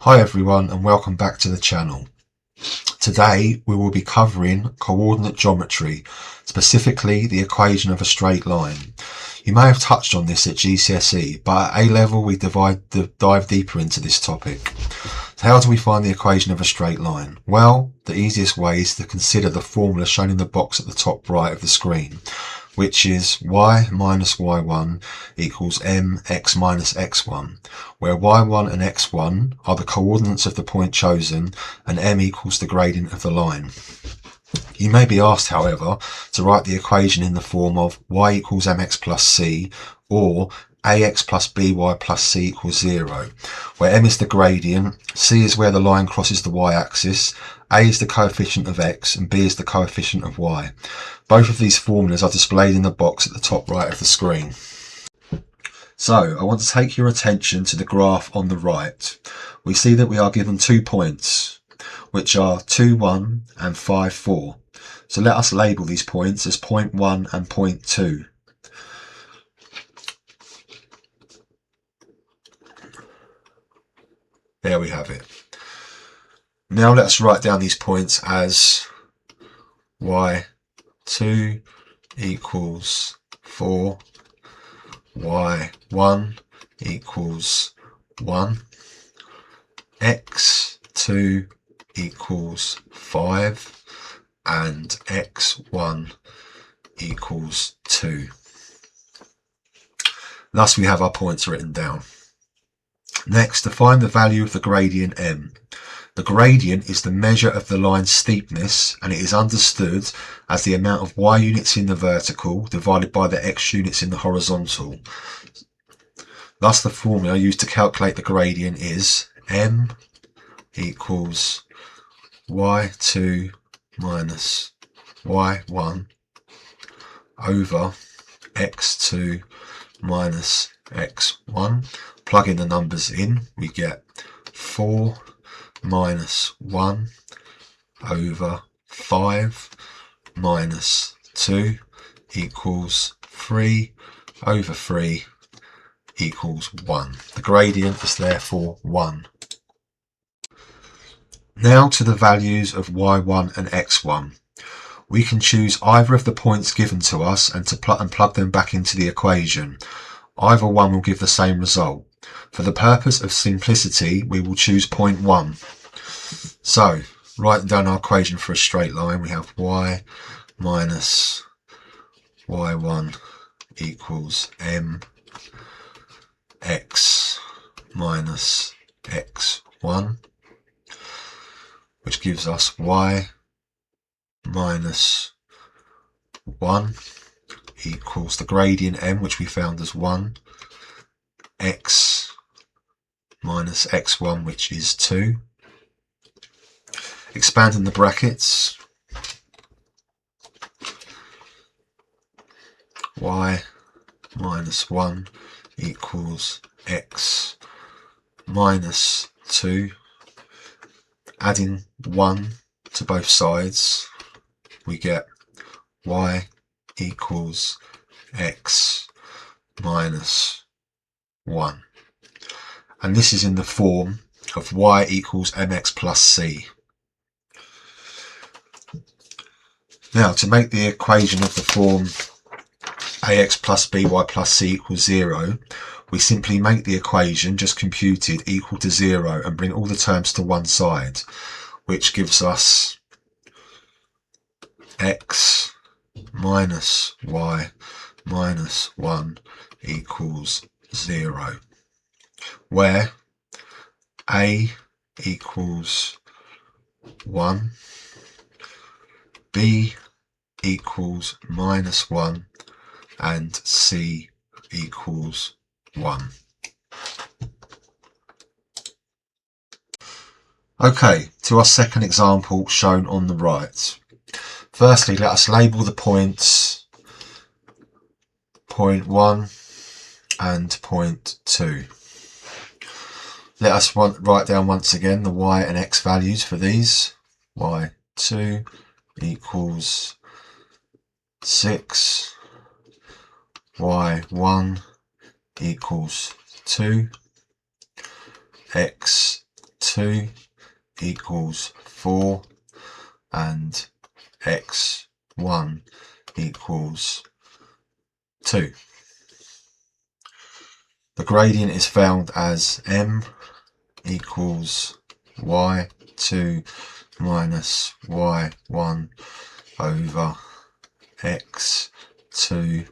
Hi everyone and welcome back to the channel. Today we will be covering coordinate geometry, specifically the equation of a straight line. You may have touched on this at GCSE, but at A level we dive deeper into this topic. So how do we find the equation of a straight line? Well, the easiest way is to consider the formula shown in the box at the top right of the screen, which is y minus y1 equals mx minus x1, where y1 and x1 are the coordinates of the point chosen and m equals the gradient of the line. You may be asked, however, to write the equation in the form of y equals mx plus c or ax plus by plus c equals 0, where m is the gradient, c is where the line crosses the y-axis, a is the coefficient of x and b is the coefficient of y. Both of these formulas are displayed in the box at the top right of the screen. So I want to take your attention to the graph on the right. We see that we are given 2 points, which are 2, 1 and 5, 4. So let us label these points as point 1 and point 2. There we have it. Now let's write down these points as y2 equals 4, y1 equals 1, x2 equals 5, and x1 equals 2. Thus we have our points written down. Next, to find the value of the gradient m. The gradient is the measure of the line's steepness, and it is understood as the amount of y units in the vertical divided by the x units in the horizontal. Thus the formula used to calculate the gradient is m equals y2 minus y1 over x2 minus x1. Plug in the numbers in, we get 4 minus 1 over 5 minus 2 equals 3 over 3 equals 1. The gradient is therefore 1. Now to the values of y1 and x1. We can choose either of the points given to us and plug them back into the equation. Either one will give the same result. For the purpose of simplicity, we will choose point 1. So, writing down our equation for a straight line, we have y minus y1 equals m x minus x1, which gives us y minus 1 equals the gradient m, which we found as 1, x minus x1, which is 2. Expanding the brackets, y minus 1 equals x minus 2. Adding 1 to both sides, we get y equals x minus 1. And this is in the form of y equals mx plus c. Now, to make the equation of the form ax plus by plus c equals 0, we simply make the equation just computed equal to 0 and bring all the terms to one side, which gives us x minus y minus 1 equals 0, where a equals 1, b equals minus 1, and c equals 1. Okay, to our second example shown on the right. Firstly, let us label the points point 1 and point 2. Let us write down once again the y and x values for these. y2 equals 6, y1 equals 2, x2 2 equals 4, and x1 equals 2. The gradient is found as m equals y2 minus y1 over x2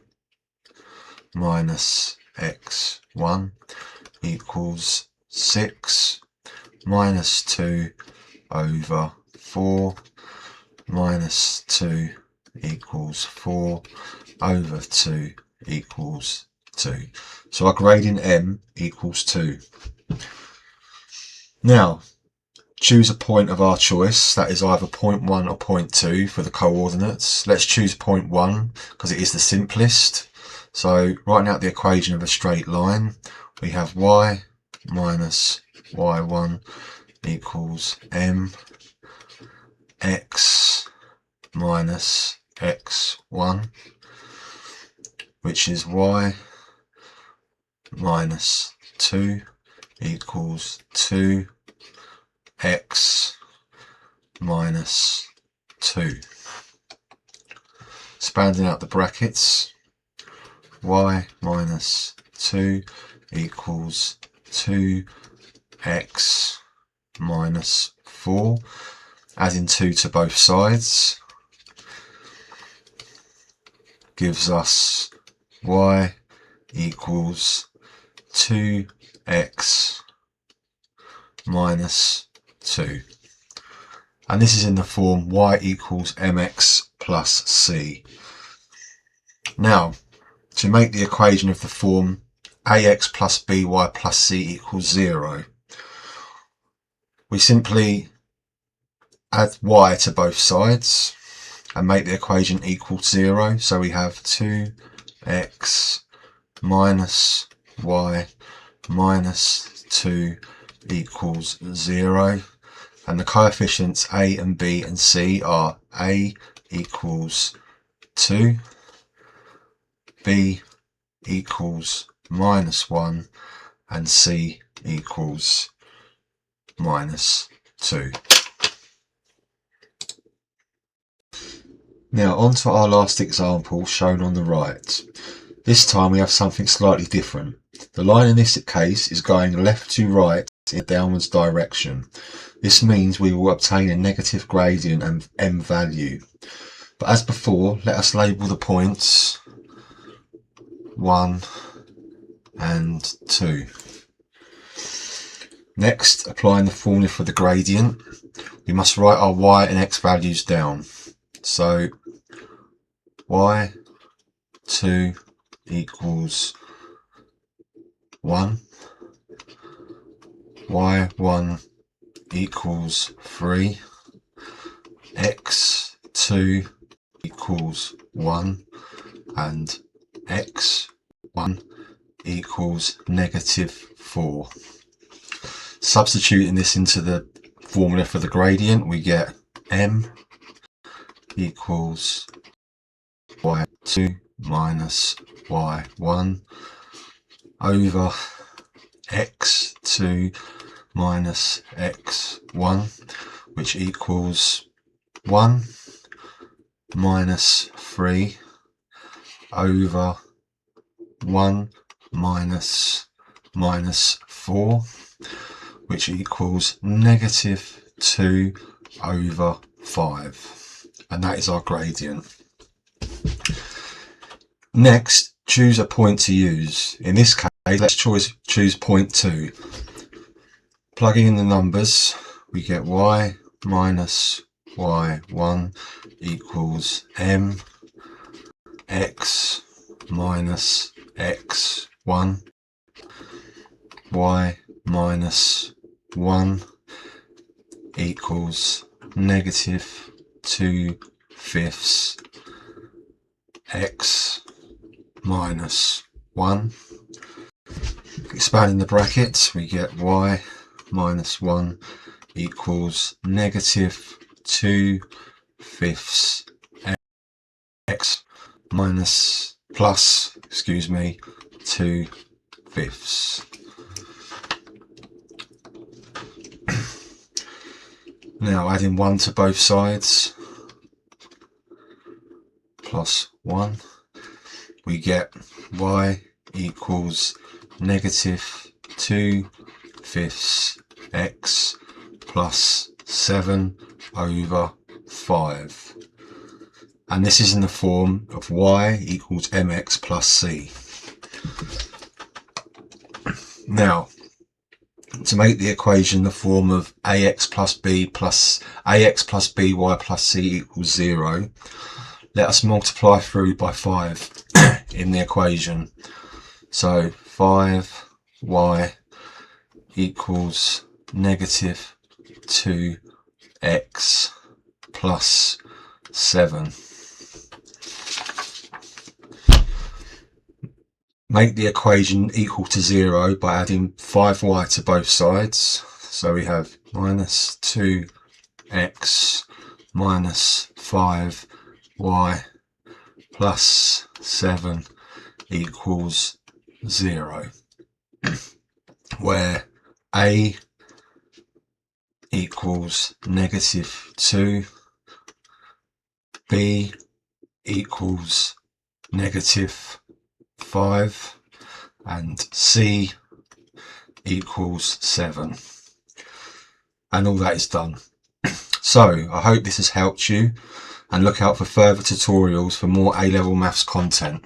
minus x1 equals 6 minus 2 over 4 minus 2 equals 4 over 2 equals 2. So our gradient m equals 2. Now, choose a point of our choice, that is either point 1 or point 2 for the coordinates. Let's choose point 1 because it is the simplest. So writing out the equation of a straight line, we have y minus y1 equals m x minus x1, which is y minus 2 equals 2 x minus 2. Expanding out the brackets, y minus 2 equals 2x minus 4, adding 2 to both sides gives us y equals 2x minus 2, and this is in the form y equals mx plus c. Now, to make the equation of the form ax plus by plus c equals 0, we simply add y to both sides and make the equation equal 0. So we have 2x minus y minus 2 equals 0, and the coefficients a and b and c are a equals 2, b equals minus 1, and c equals minus 2. Now on to our last example shown on the right. This time we have something slightly different. The line in this case is going left to right in a downwards direction. This means we will obtain a negative gradient and m value. But as before, let us label the points 1 and 2. Next, applying the formula for the gradient, we must write our y and x values down. So y2 equals 1, y1 equals 3, x2 equals 1, and x1 equals negative 4. Substituting this into the formula for the gradient, we get m equals y2 minus y1 over x2 minus x1, which equals 1 minus 3 over 1 minus 4, which equals negative 2 over 5, and that is our gradient. Next, choose a point to use. In this case, let's choose point 2. Plugging in the numbers, we get y minus y1 equals m x minus x1, y minus 1 equals negative 2/5 x minus 1. Expanding the brackets, we get y minus 1 equals negative 2/5 x minus plus 2/5. Now adding 1 to both sides, plus 1, we get y equals negative 2/5 x plus 7 over 5. And this is in the form of y equals mx plus c. Now, to make the equation the form of ax plus by plus c equals 0, let us multiply through by 5 in the equation. So 5y equals negative 2x plus 7. Make the equation equal to 0 by adding 5y to both sides. So we have minus 2x minus 5y plus 7 equals 0, where a equals negative 2, b equals negative 5, and c equals 7. And all that is done. So I hope this has helped you, and look out for further tutorials for more A-level maths content.